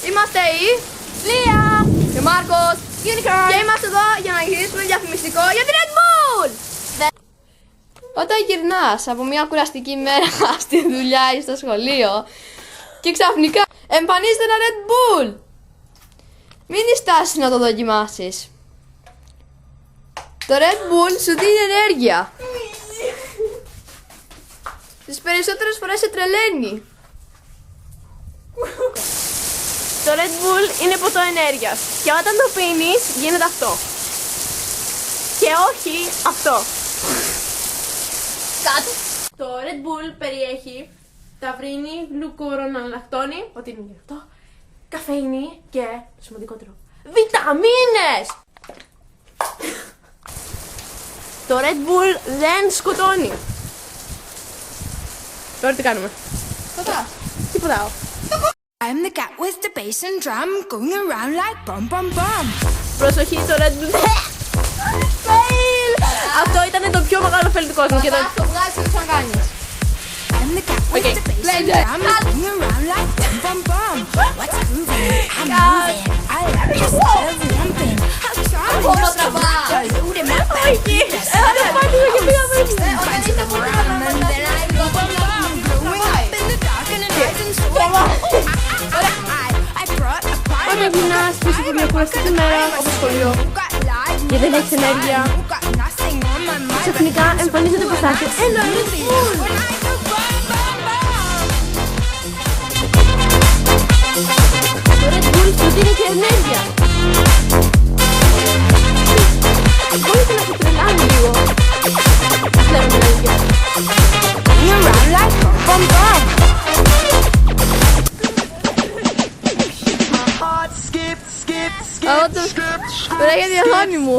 Είμαστε η Λία και ο Μάρκος και είμαστε εδώ για να γυρίσουμε διαφημιστικό για την Red Bull. Όταν γυρνάς από μια κουραστική μέρα στη δουλειά ή στο σχολείο και ξαφνικά εμφανίζεται ένα Red Bull, μην διστάσεις να το δοκιμάσεις. Το Red Bull σου δίνει ενέργεια. Τις περισσότερες φορές σε τρελαίνει. Το Red Bull είναι ποτό ενέργειας και όταν το πίνεις γίνεται αυτό. Και όχι αυτό. Κάτω. Το Red Bull περιέχει ταυρίνη, γλουκουρονολακτόνη, ότι είναι και αυτό, καφέινη και, το σημαντικότερο, βιταμίνες! Το Red Bull δεν σκοτώνει. Τώρα τι κάνουμε? Τίποτα. I'm the cat with the bass and drum going around like bum bum bum. Προσοχή, το Red Bull. Fail! Αυτό ήταν το πιο μεγάλο fail του κόσμου. Θα το βγάλεις και το ξανακάνεις. I'm the cat with the bass and drum going around like bum bum bum. What's moving? I'm moving. I like your style of lumping. How charming Ακόμα you're so τραβάς. rude and my Όχι! Δεν πάτησα και πήγα μέσα. Όταν είσαι πολύ and then I go bum bum. Growing up in the dark and the night and so I brought a party. Όταν γυρνάς πίσω από μια κουραστική μέρα όπως σχολείο και δεν έχεις ενέργεια, ξαφνικά εμφανίζεται μπροστά σου ένα Red Bull. Το Red Bull σου δίνει και ενέργεια. Μπορείς να σε τρελάνει λίγο. Ξέρω την αλήθεια. τώρα για διαδόνι μου.